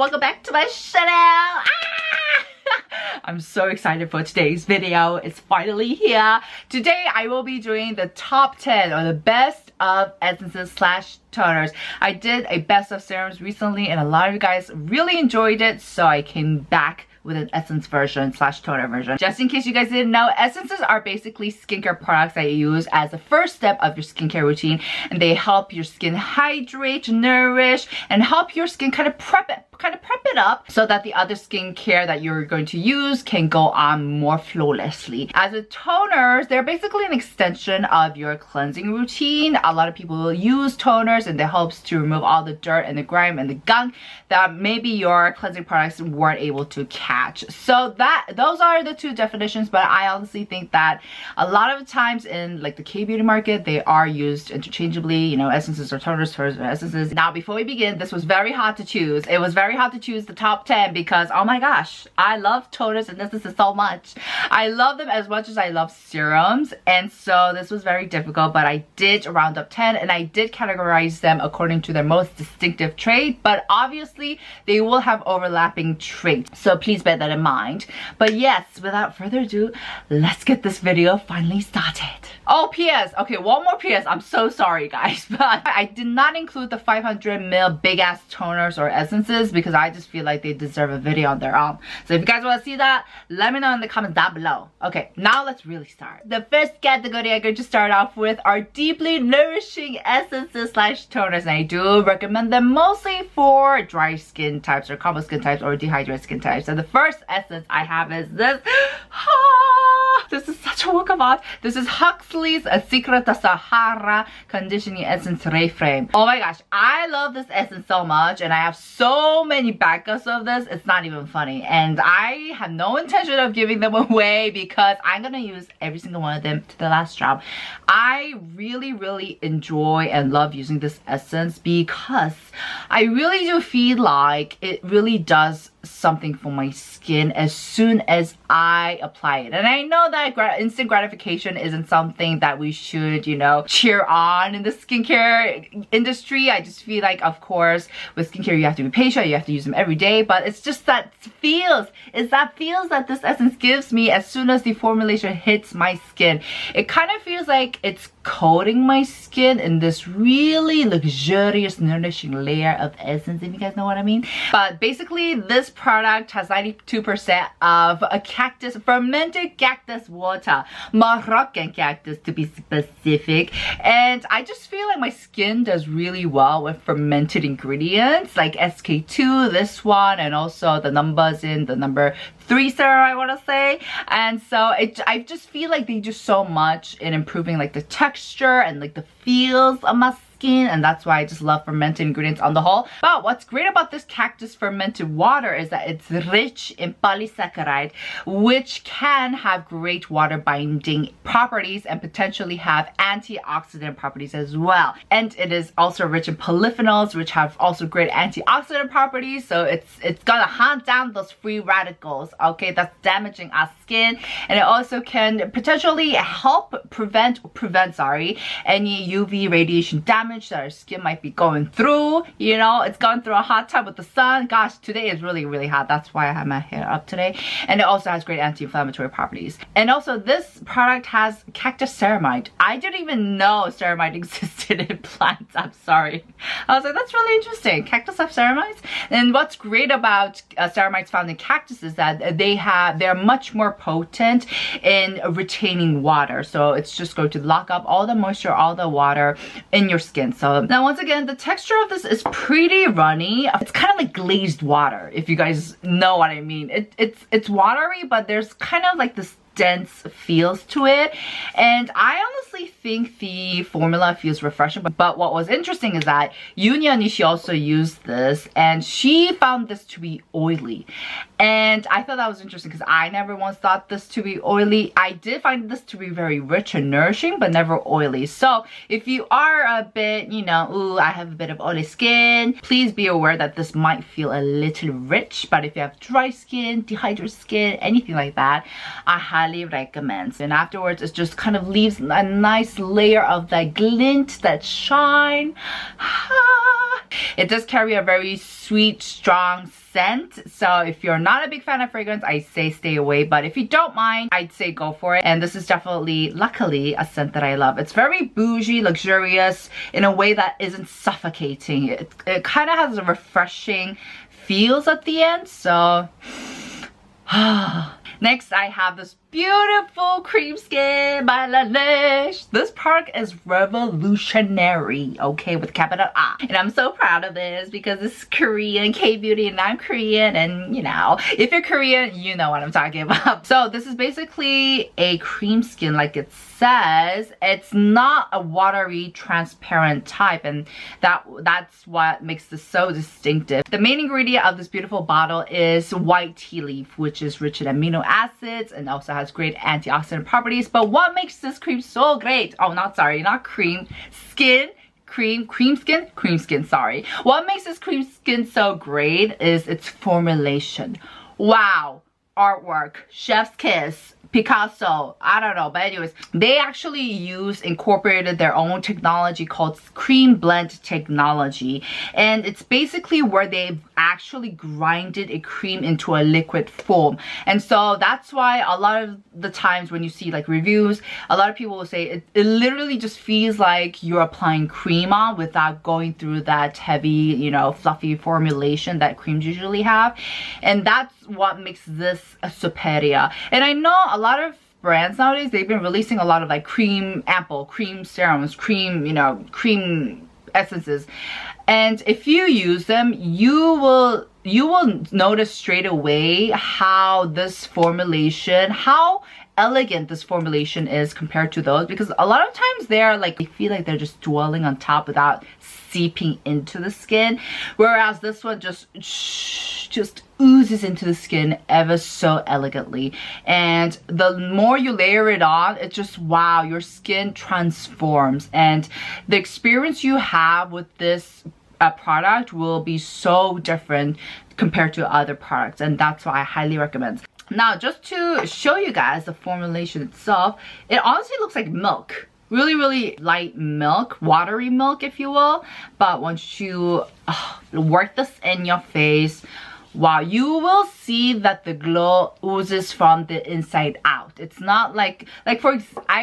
welcome back to my channel. I'm so excited for today's video. It's finally here. Today I will be doing the top 10 or the best of essences slash toners. I did a best of serums recently and a lot of you guys really enjoyed it, so I came back with an essence version slash toner version. Just in case you guys didn't know, essences are basically skincare products that you use as the first step of your skincare routine, and they help your skin hydrate, nourish, and help your skin kind of prep it up so that the other skincare that you're going to use can go on more flawlessly. As with toners, they're basically an extension of your cleansing routine. A lot of people will use toners and it helps to remove all the dirt and the grime and the gunk that maybe your cleansing products weren't able to catch. So those are the two definitions, but I honestly think that a lot of times in like the Kbeauty market, they are used interchangeably, you know, essences or toners, toners or essences. Now, before we begin, this was very hard to choose. It was very hard to choose the top 10 because, oh my gosh, I love toners and essences so much. I love them as much as I love serums, and so this was very difficult, but I did round up 10 and I did categorize them according to their most distinctive trait, but obviously they will have overlapping traits, so please bear that in mind. But yes, without further ado, let's get this video finally started. Oh, PS, okay, one more PS. I'm so sorry guys, but I did not include the 500ml big ass toners or essences because I just feel like they deserve a video on their own. So if you guys want to see that, let me know in the comments down below. Okay, now let's really start. The first category I'm going to start off with are deeply nourishing essences slash toners, and I do recommend them mostly for dry skin types or combo skin types or dehydrated skin types. So the first essence I have is this. This is such a work of art. This is Huxley's Secret of Sahara Conditioning Essence Reframe. Oh my gosh, I love this essence so much, and I have so many backups of this, it's not even funny. And I have no intention of giving them away because I'm gonna use every single one of them to the last drop. I really enjoy and love using this essence because I really do feel like it really does something for my skin as soon as I apply it. And I know that instant gratification isn't something that we should, you know, cheer on in the skincare industry. I just feel like, of course, with skincare you have to be patient, you have to use them every day, but it's just that feels that this essence gives me as soon as the formulation hits my skin. It kind of feels like it's coating my skin in this really luxurious, nourishing layer of essence, if you guys know what I mean. But basically, this product has 92% of a cactus, fermented cactus water, Moroccan cactus to be specific, and I just feel like my skin does really well with fermented ingredients like SK2, this one, and also the numbers in the number 3 serum, I want to say. And so I just feel like they do so much in improving like the texture and like the feels of my skin, and that's why I just love fermented ingredients on the whole. But what's great about this cactus fermented water is that it's rich in polysaccharide, which can have great water binding properties and potentially have antioxidant properties as well. And it is also rich in polyphenols, which have also great antioxidant properties, so it's gonna hunt down those free radicals, okay, that's damaging our skin. And it also can potentially help prevent any UV radiation damage that our skin might be going through. You know, it's gone through a hot time with the sun. Gosh, today is really hot. That's why I have my hair up today. And it also has great anti-inflammatory properties. And also this product has cactus ceramide. I didn't even know ceramide existed in plants. I'm sorry. I was like, that's really interesting. Cactus have ceramides? And what's great about ceramides found in cactus is that they're much more potent in retaining water. So it's just going to lock up all the moisture, all the water in your skin. So now once again, the texture of this is pretty runny. It's kind of like glazed water, if you guys know what I mean. It's watery, but there's kind of like this dense feels to it, and I honestly think the formula feels refreshing. But what was interesting is that she also used this and she found this to be oily, and I thought that was interesting because I never once thought this to be oily. I did find this to be very rich and nourishing, but never oily. So if you are a bit, you know, ooh, I have a bit of oily skin, please be aware that this might feel a little rich. But if you have dry skin, dehydrated skin, anything like that, I highly recommend. And afterwards, it just kind of leaves a nice layer of that glint, that shine. It does carry a very sweet, strong scent. So if you're not a big fan of fragrance, I say stay away. But if you don't mind, I'd say go for it. And this is definitely, luckily, a scent that I love. It's very bougie, luxurious in a way that isn't suffocating. It kind of has a refreshing feels at the end. So next, I have this beautiful cream skin by Laneige. This product is revolutionary, okay, with capital I. And I'm so proud of this because it's Korean, Kbeauty, and I'm Korean, and you know, if you're Korean, you know what I'm talking about. So this is basically a cream skin like it says. It's not a watery, transparent type, and that's what makes this so distinctive. The main ingredient of this beautiful bottle is white tea leaf, which is rich in amino acids and also has great antioxidant properties. But what makes this cream so great? Oh, not cream skin, sorry. What makes this cream skin so great is its formulation. Wow, artwork, chef's kiss, Picasso, I don't know, but anyways, they actually incorporated their own technology called cream blend technology, and it's basically where they've actually grinded a cream into a liquid form. And so that's why a lot of the times when you see like reviews, a lot of people will say it literally just feels like you're applying cream on without going through that heavy, you know, fluffy formulation that creams usually have. And that's what makes this a superior. And I know a lot of brands nowadays, they've been releasing a lot of like cream ampoule, cream serums, cream, you know, cream essences. And if you use them, you will notice straight away how this formulation, how elegant this formulation is compared to those, because a lot of times they're like, I feel like they're just dwelling on top without seeping into the skin, whereas this one just oozes into the skin ever so elegantly. And the more you layer it on, it's just wow, your skin transforms, and the experience you have with this product will be so different compared to other products, and that's why I highly recommend. Now, just to show you guys the formulation itself, it honestly looks like milk. Really light milk, watery milk if you will. But once you work this in your face, wow, you will see that the glow oozes from the inside out. It's not like I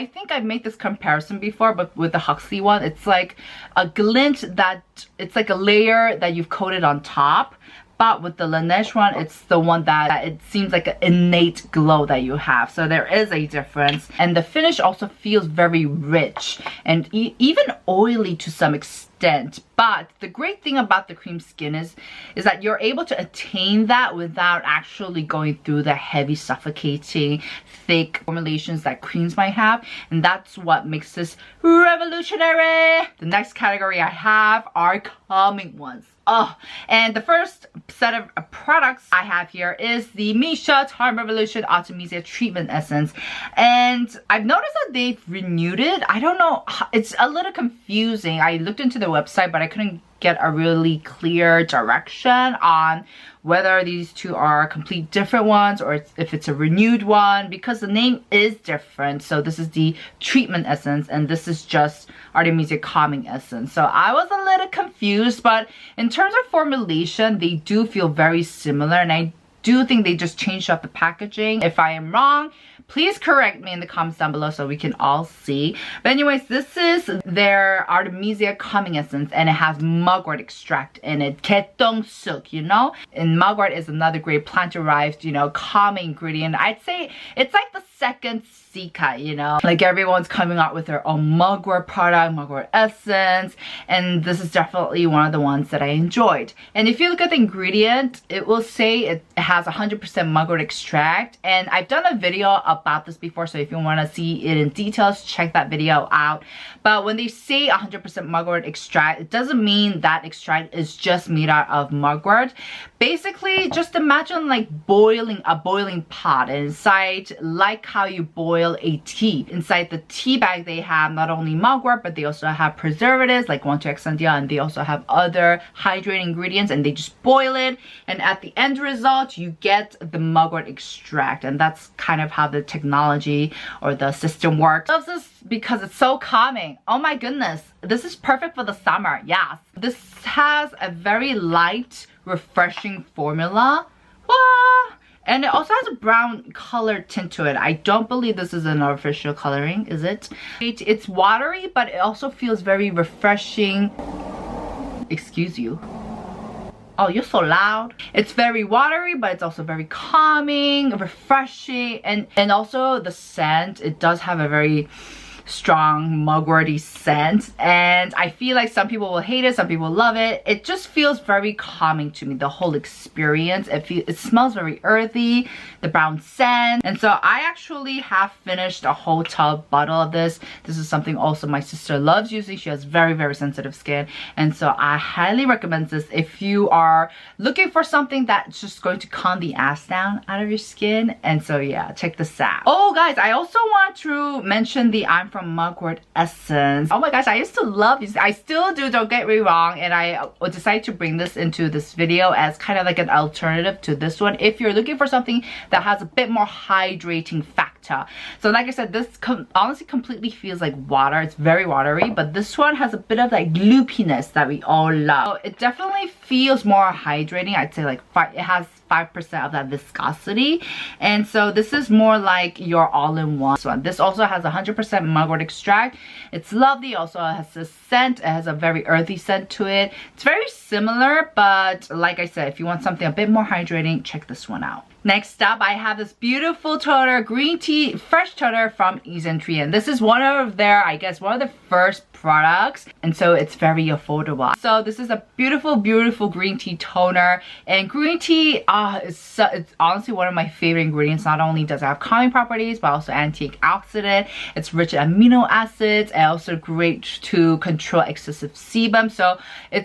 think I've made this comparison before, but with the Huxley one, it's like a glint that, it's like a layer that you've coated on top. But with the Laneige one, it's the one that it seems like an innate glow that you have. So there is a difference. And the finish also feels very rich and even oily to some extent. But the great thing about the cream skin is that you're able to attain that without actually going through the heavy, suffocating, thick formulations that creams might have. And that's what makes this revolutionary. The next category I have are calming ones. Oh, and the first set of products I have here is the Missha Time Revolution Artemisia Treatment Essence. And I've noticed that they've renewed it. I don't know, it's a little confusing. I looked into the website, but I couldn't get a really clear direction on whether these two are complete different ones or if it's a renewed one, because the name is different. So this is the treatment essence and this is just Artemisia calming essence. So I was a little confused, but in terms of formulation, they do feel very similar, and I do think they just changed up the packaging. If I am wrong, please correct me in the comments down below so we can all see. But anyways, this is their Artemisia calming essence, and it has mugwort extract in it. Ketong-suk, you know? And mugwort is another great plant-derived, you know, calming ingredient. I'd say it's like the second Sika, you know? Like everyone's coming out with their own mugwort product, mugwort essence, and this is definitely one of the ones that I enjoyed. And if you look at the ingredient, it will say it has 100% mugwort extract, and I've done a video about this before, so if you want to see it in details, check that video out. But when they say 100% mugwort extract, it doesn't mean that extract is just made out of mugwort. Basically, just imagine like a boiling pot, and inside, like how you boil a tea. Inside the tea bag, they have not only mugwort, but they also have preservatives like 1,2-hexandiol, and they also have other hydrating ingredients, and they just boil it, and at the end result, you get the mugwort extract, and that's kind of how the technology or the system works. I love this because it's so calming. Oh my goodness, this is perfect for the summer. Yes, This has a very light, refreshing formula. And it also has a brown color tint to it. I don't believe this is an artificial coloring, is it? It's watery, but it also feels very refreshing. Excuse you. Oh, you're so loud. It's very watery, but it's also very calming, refreshing, and also the scent, it does have a very strong mugworty scent, and I feel like some people will hate it, some people love it. It just feels very calming to me, the whole experience. It smells very earthy, the brown scent, and so I actually have finished a whole tub bottle of this. This is something also my sister loves using. She has very, very sensitive skin, and so I highly recommend this if you are looking for something that's just going to calm the ass down out of your skin. And so yeah, check this out. Oh guys, I also want to mention the Aimfrom Mugwort essence. Oh my gosh, I used to love this. I still do, don't get me wrong, and I decided to bring this into this video as kind of like an alternative to this one if you're looking for something that has a bit more hydrating factor. So like I said, this honestly completely feels like water. It's very watery, but this one has a bit of like gloopiness that we all love. So it definitely feels more hydrating. I'd say like it has 5% of that viscosity, and so this is more like your all-in-one one. This also has 100% mugwort extract. It's lovely. Also has a scent. It has a very earthy scent to it. It's very similar, but like I said, if you want something a bit more hydrating, check this one out. Next up, I have this beautiful toner, green tea fresh toner from Isntree, and this is one of their, I guess, one of the first products, and so it's very affordable. So this is a beautiful, beautiful green tea toner, and green tea it's honestly one of my favorite ingredients. Not only does it have calming properties, but also antioxidant. It's rich in amino acids, and also great to control excessive sebum. So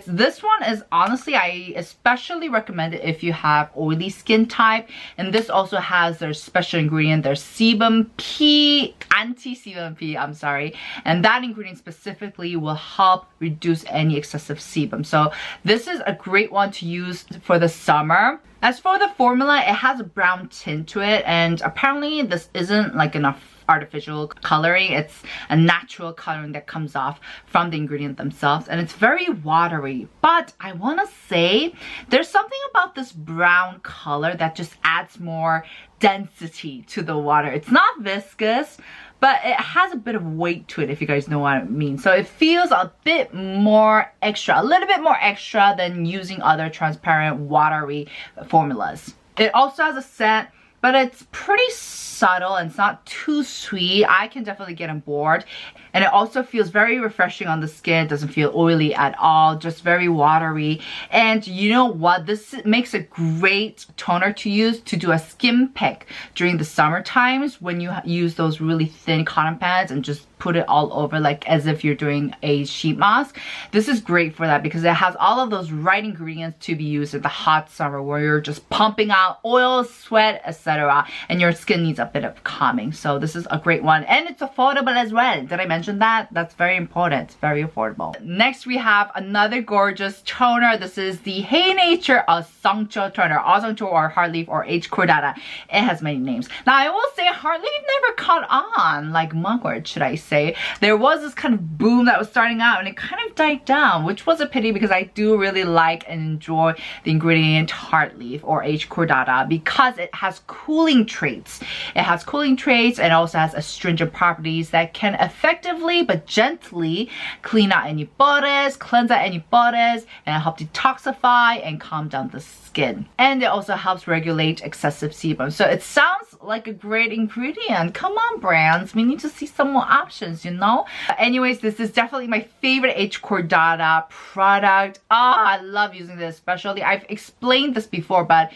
this one is honestly, I especially recommend it if you have oily skin type. And this also has their special ingredient, their sebum P, anti-sebum P, I'm sorry. And that ingredient specifically will help reduce any excessive sebum. So this is a great one to use for the summer. As for the formula, it has a brown tint to it, and apparently this isn't like enough artificial coloring. It's a natural coloring that comes off from the ingredient themselves, and it's very watery. But I want to say there's something about this brown color that just adds more density to the water. It's not viscous, but it has a bit of weight to it, if you guys know what I mean. So it feels a bit more extra, a little bit more extra than using other transparent watery formulas. It also has a scent, but it's pretty subtle and it's not too sweet. I can definitely get on board. And it also feels very refreshing on the skin. It doesn't feel oily at all, just very watery. And you know what? This makes a great toner to use to do a skin pick during the summer times when you use those really thin cotton pads and just put it all over like as if you're doing a sheet mask. This is great for that because it has all of those right ingredients to be used in the hot summer where you're just pumping out oil, sweat, etc. and your skin needs a bit of calming. So this is a great one, and it's affordable as well. Did I mention that? That's very important. It's very affordable. Next, we have another gorgeous toner. This is the HeyNature Erseongcho toner, Erseongcho or Heartleaf or H. cordata. It has many names. Now I will say Heartleaf never caught on like mugwort, should I say. There was this kind of boom that was starting out and it kind of died down, which was a pity because I do really like and enjoy the ingredient Heartleaf or H. cordata because it has cooling traits. It has cooling traits and also has astringent properties that can effectively but gently clean out any pores, cleanse out any pores, and help detoxify and calm down the skin. And it also helps regulate excessive sebum. So it sounds like a great ingredient. Come on, brands. We need to see some more options, you know? Anyways, this is definitely my favorite H. cordata product. I love using this, especially. I've explained this before, but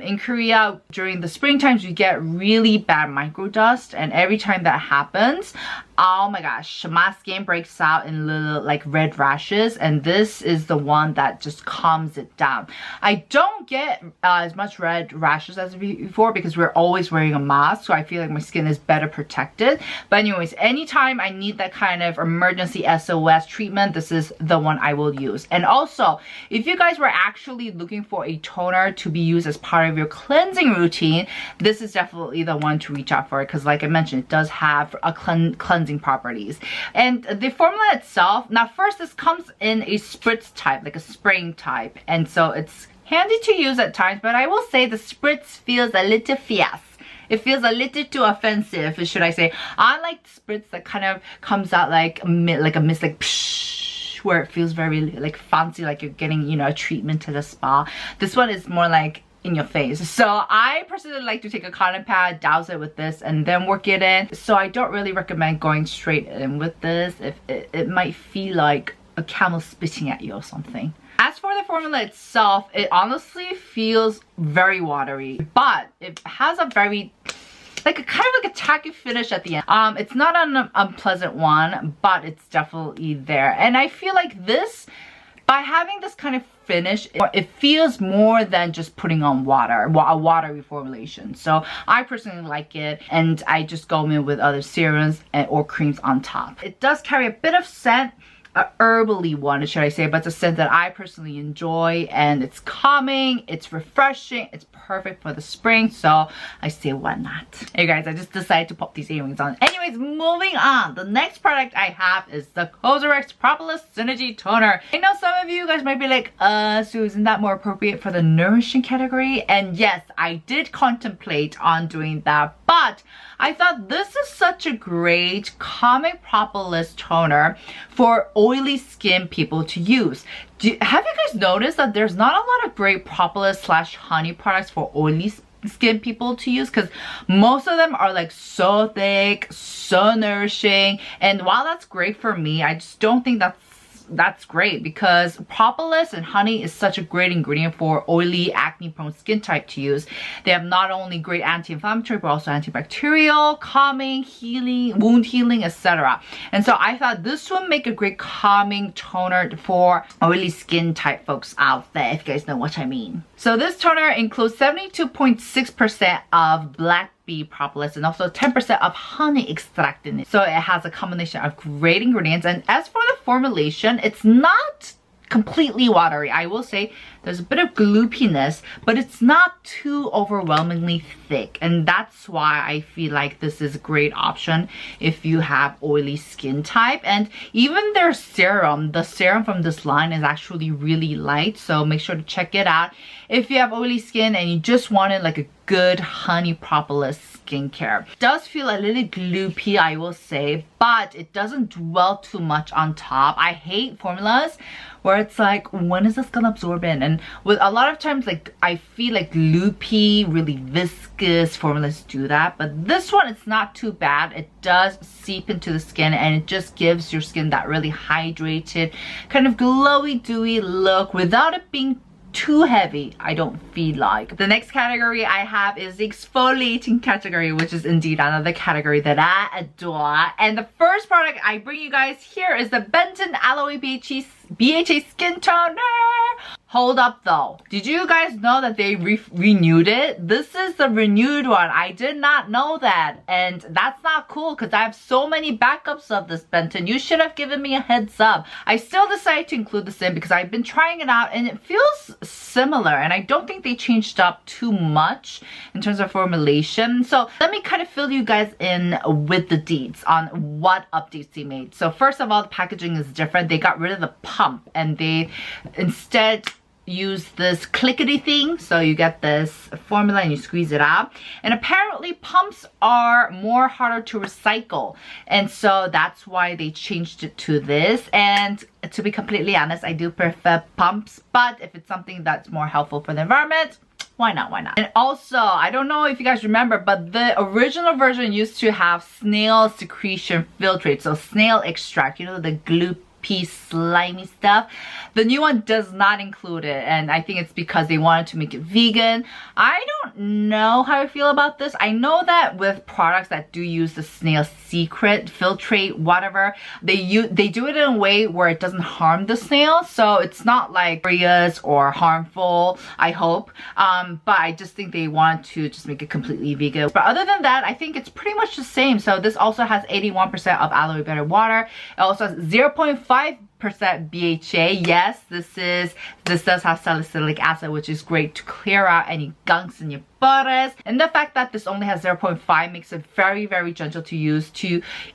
in Korea, during the spring times, we get really bad microdust, and every time that happens, oh my gosh, my skin breaks out in little like red rashes, and this is the one that just calms it down. I don't get as much red rashes as before because we're always wearing wearing a mask, so I feel like my skin is better protected. But anyways, anytime I need that kind of emergency SOS treatment, this is the one I will use. And also, if you guys were actually looking for a toner to be used as part of your cleansing routine, this is definitely the one to reach out for, because like I mentioned, it does have a cleansing properties. And the formula itself, now first, this comes in a spritz type, like a spraying type, and so it's handy to use at times, but I will say the spritz feels a little fierce. It feels a little too offensive, should I say. I like spritz that kind of comes out like a mist, like psh, where it feels very like fancy, like you're getting, you know, a treatment to the spa. This one is more like in your face. So I personally like to take a cotton pad, douse it with this, and then work it in. So I don't really recommend going straight in with this. If it might feel like a camel spitting at you or something. As for the formula itself, it honestly feels very watery, but it has a very like a kind of like a tacky finish at the end. It's not an unpleasant one, but it's definitely there. And I feel like this, by having this kind of finish, it feels more than just putting on water, a watery formulation. So I personally like it, and I just go in with other serums or creams on top. It does carry a bit of scent, a herbally one, should I say, but it's a scent that I personally enjoy, and it's calming, it's refreshing, it's perfect for the spring, so I say why not. Hey guys, I just decided to pop these earrings on. Anyways, moving on. The next product I have is the COSRX Propolis Synergy Toner. I know some of you guys might be like, so isn't that more appropriate for the nourishing category? And yes, I did contemplate on doing that, but I thought this is such a great calming propolis toner for oily skin people to use. Have you guys noticed that there's not a lot of great propolis / honey products for oily skin people to use? Because most of them are like so thick, so nourishing, and while that's great for me, I just don't think that's great, because propolis and honey is such a great ingredient for oily, acne-prone skin type to use. They have not only great anti-inflammatory, but also antibacterial, calming, healing, wound healing, etc. And so I thought this would make a great calming toner for oily skin type folks out there, if you guys know what I mean. So this toner includes 72.6% of black bee propolis and also 10% of honey extract in it. So it has a combination of great ingredients. And as for the formulation, it's not completely watery. I will say there's a bit of gloopiness, but it's not too overwhelmingly thick, and that's why I feel like this is a great option if you have oily skin type. And even their serum, the serum from this line is actually really light, so make sure to check it out if you have oily skin and you just wanted like a good honey propolis skincare. It does feel a little gloopy, I will say, but it doesn't dwell too much on top. I hate formulas where it's like, when is this gonna absorb in? And with a lot of times, like, I feel like loopy, really viscous formulas do that, but this one, it's not too bad. It does seep into the skin, and it just gives your skin that really hydrated, kind of glowy, dewy look without it being too heavy, I don't feel like. The next category I have is the exfoliating category, which is indeed another category that I adore. And the first product I bring you guys here is the Benton Aloe BHA Skin Toner. Hold up though. Did you guys know that they renewed it? This is the renewed one. I did not know that. And that's not cool, because I have so many backups of this Benton. You should have given me a heads up. I still decided to include this in because I've been trying it out and it feels similar. And I don't think they changed up too much in terms of formulation. So let me kind of fill you guys in with the deets on what updates they made. So first of all, the packaging is different. They got rid of the pump and they instead use this clickety thing, so you get this formula and you squeeze it out. And apparently pumps are more harder to recycle, and so that's why they changed it to this. And to be completely honest, I do prefer pumps, but if it's something that's more helpful for the environment, why not, why not? And also, I don't know if you guys remember, but the original version used to have snail secretion filtrate, so snail extract, you know, the slimy stuff. The new one does not include it, and I think it's because they wanted to make it vegan. I don't know how I feel about this. I know that with products that do use the snail secret filtrate whatever, they do it in a way where it doesn't harm the snail, so it's not like serious or harmful, I hope. But I just think they want to just make it completely vegan. But other than that, I think it's pretty much the same. So this also has 81% of aloe vera water. It also has 0.5% BHA. Yes, this does have salicylic acid, which is great to clear out any gunks in your butters. And the fact that this only has 0.5 makes it very, very gentle to use,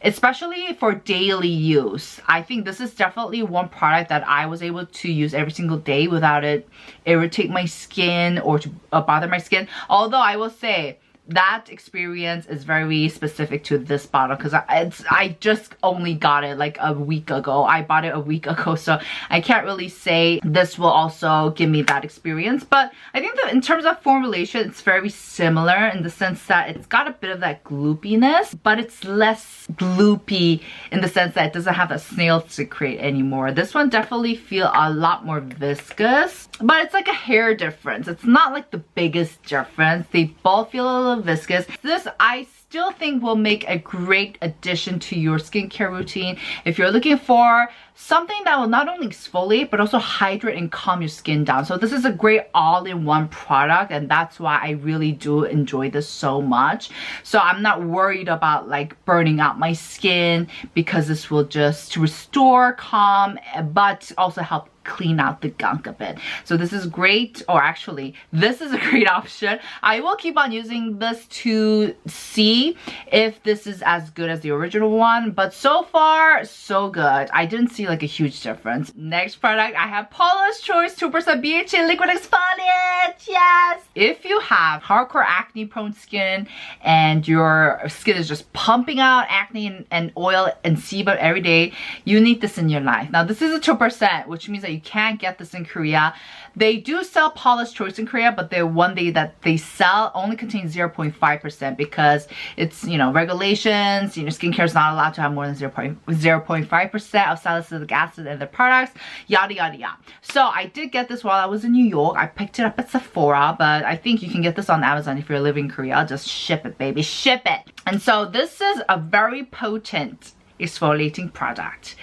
especially for daily use. I think this is definitely one product that I was able to use every single day without it irritate my skin or to bother my skin. Although I will say, that experience is very specific to this bottle because I just only got it like a week ago. I bought it a week ago, so I can't really say this will also give me that experience. But I think that in terms of formulation, it's very similar in the sense that it's got a bit of that gloopiness, but it's less gloopy in the sense that it doesn't have that snail secret anymore. This one definitely feels a lot more viscous, but it's like a hair difference. It's not like the biggest difference. They both feel a little viscous. This I still think will make a great addition to your skincare routine if you're looking for something that will not only exfoliate but also hydrate and calm your skin down. So this is a great all-in-one product, and that's why I really do enjoy this so much. So I'm not worried about like burning out my skin because this will just restore, calm, but also help clean out the gunk a bit. So this is great, or actually this is a great option. I will keep on using this to see if this is as good as the original one, but so far so good. I didn't see like a huge difference. Next product, I have Paula's Choice 2% BHA liquid exfoliant. Yes! If you have hardcore acne prone skin and your skin is just pumping out acne and oil and sebum every day, you need this in your life. Now this is a 2%, which means that you can't get this in Korea. They do sell Paula's Choice in Korea, but the one that they sell only contains 0.5% because it's, you know, regulations. You know, skincare is not allowed to have more than 0.5% of salicylic acid in their products, yada yada yada. So I did get this while I was in New York. I picked it up at Sephora, but I think you can get this on Amazon if you're living in Korea. Just ship it, baby, ship it. And so this is a very potent exfoliating product.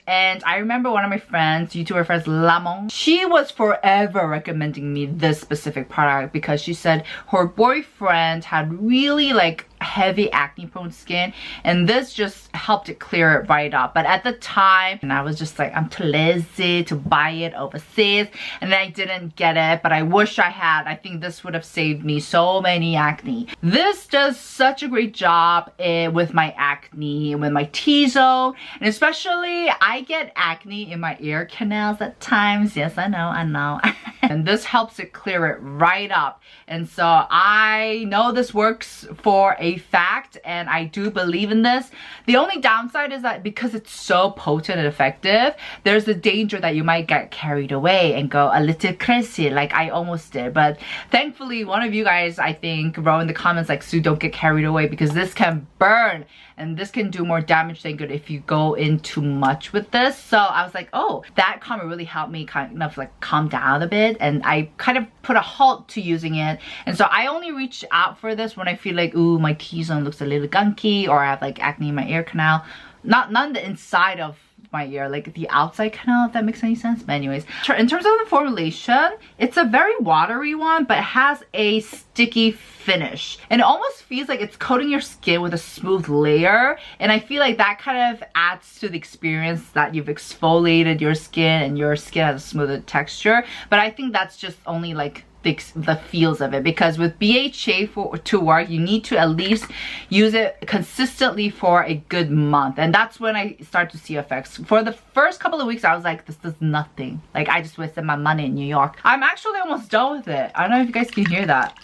And I remember one of my friends, YouTuber friends, Lamong, she was forever recommending me this specific product because she said her boyfriend had really like heavy acne prone skin, and this just helped it clear it right up. But at the time, and I was just like, I'm too lazy to buy it overseas, and then I didn't get it, but I wish I had. I think this would have saved me so many acne. This does such a great job with my acne, with my T-zone, and especially I get acne in my ear canals at times. Yes, I know. And this helps it clear it right up. And so I know this works for a fact, and I do believe in this. The only downside is that because it's so potent and effective, there's the danger that you might get carried away and go a little crazy like I almost did. But thankfully, one of you guys, I think, wrote in the comments like, Sue, don't get carried away because this can burn and this can do more damage than good if you go in too much with this. So I was like, oh, that comment really helped me kind of like calm down a bit, and I kind of put a halt to using it. And so I only reach out for this when I feel like, ooh, my T-zone looks a little gunky, or I have like acne in my ear canal. Not the inside of my ear, like the outside canal, if that makes any sense. But anyways, in terms of the formulation, it's a very watery one, but it has a sticky finish, and it almost feels like it's coating your skin with a smooth layer, and I feel like that kind of adds to the experience that you've exfoliated your skin and your skin has a smoother texture. But I think that's just only like the feels of it, because with BHA to work, you need to at least use it consistently for a good month, and that's when I start to see effects. For the first couple of weeks, I was like, this does nothing. Like, I just wasted my money in New York. I'm actually almost done with it. I don't know if you guys can hear that,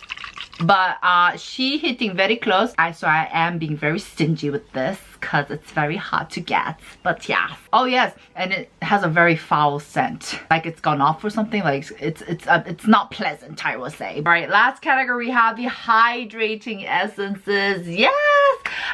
but she hitting very close. So I am being very stingy with this because it's very hard to get. But yeah. Oh yes, and it has a very foul scent, like it's gone off or something. Like it's not pleasant, I will say. All right, last category we have the hydrating essences. Yes,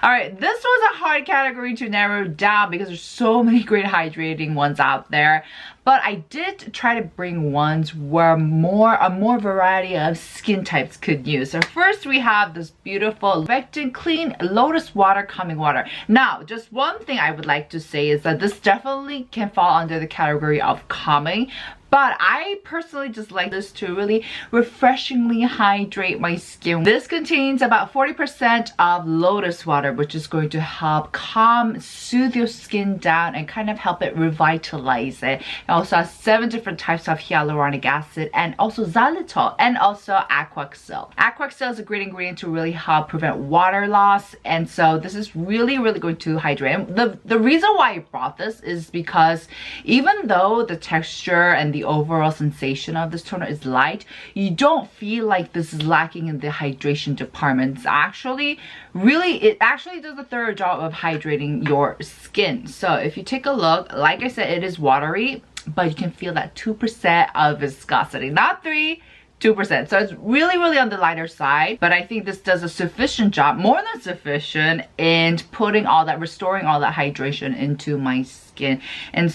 Alright, this was a hard category to narrow down because there's so many great hydrating ones out there. But I did try to bring ones where a more variety of skin types could use. So first we have this beautiful Rovectin Clean Lotus Water Calming Water. Now, just one thing I would like to say is that this definitely can fall under the category of calming. But I personally just like this to really refreshingly hydrate my skin. This contains about 40% of lotus water, which is going to help calm, soothe your skin down, and kind of help it revitalize it. It also has 7 different types of hyaluronic acid, and also xylitol, and also aquaxyl. Aquaxyl is a great ingredient to really help prevent water loss, and so this is really going to hydrate. And the reason why I brought this is because even though the texture and the overall sensation of this toner is light, you don't feel like this is lacking in the hydration department. It's actually it actually does a thorough job of hydrating your skin. So if you take a look, like I said, it is watery, but you can feel that 2% of viscosity, not 3%, 2%. So it's really on the lighter side, but I think this does a sufficient job, more than sufficient, in putting all that, restoring all that hydration into my skin. And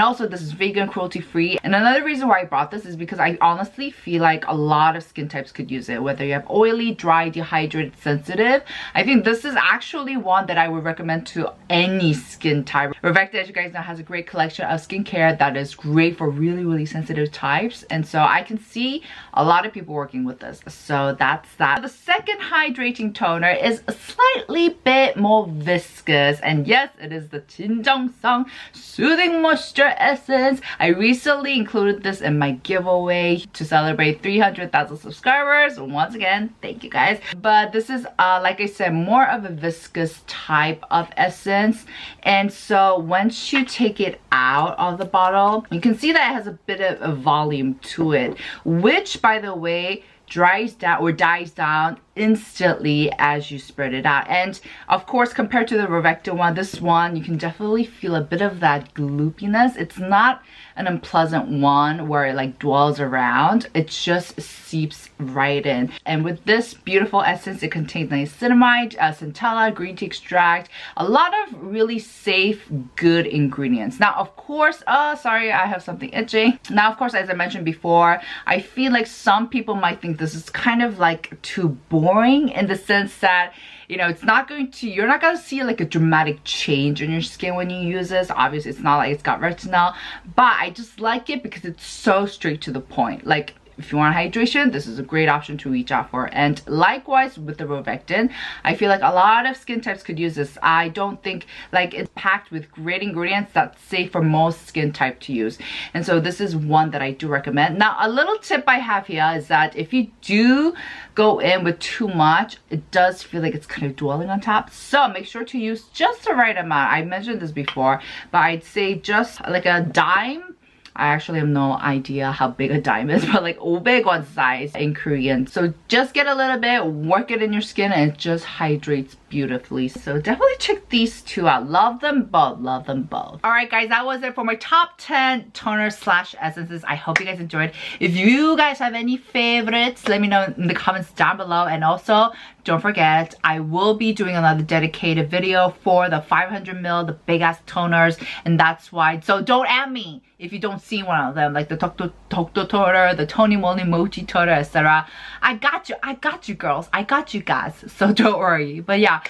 also this is vegan, cruelty free. And another reason why I brought this is because I honestly feel like a lot of skin types could use it, whether you have oily, dry, dehydrated, sensitive. I think this is actually one that I would recommend to any skin type. Rovectin, as you guys know, has a great collection of skincare that is great for really sensitive types, and so I can see a lot of people working with this. So that's that. The second hydrating toner is a slightly bit more viscous, and yes, it is the 진정성 Soothing Moisture Essence. I recently included this in my giveaway to celebrate 300,000 subscribers. Once again, thank you guys. But this is, like I said, more of a viscous type of essence. And so once you take it out of the bottle, you can see that it has a bit of a volume to it, which, by the way, dries down or dies down instantly as you spread it out. And of course, compared to the Rovectin one, this one, you can definitely feel a bit of that gloopiness. It's not an unpleasant one where it like dwells around. It just seeps right in. And with this beautiful essence, it contains niacinamide, centella, green tea extract, a lot of really safe, good ingredients. Now, of course, sorry, I have something itchy. Now, of course, as I mentioned before, I feel like some people might think this is kind of like too boring, in the sense that, you know, you're not gonna see like a dramatic change in your skin when you use this. Obviously, it's not like it's got retinol, but I just like it because it's so straight to the point. Like, if you want hydration, this is a great option to reach out for. And likewise with the Rovectin, I feel like a lot of skin types could use this. I don't think, like, it's packed with great ingredients that's safe for most skin type to use. And so this is one that I do recommend. Now, a little tip I have here is that if you do go in with too much, it does feel like it's kind of dwelling on top. So make sure to use just the right amount. I mentioned this before, but I'd say just like a dime. I actually have no idea how big a dime is, but like 500원 size in Korean. So just get a little bit, work it in your skin, and it just hydrates beautifully. So definitely check these two out. Love them both. Love them both. Alright guys, that was it for my top 10 toners / essences. I hope you guys enjoyed. If you guys have any favorites, let me know in the comments down below. And also, don't forget, I will be doing another dedicated video for the 500ml, the big ass toners, and that's why. So don't at me if you don't see one of them, like the Tokto toner, the Tony Moly Mochi toner, etc. I got you girls, I got you guys, so don't worry. But yeah,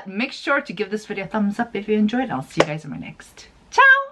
make sure to give this video a thumbs up if you enjoyed it. I'll see you guys in my next. Ciao!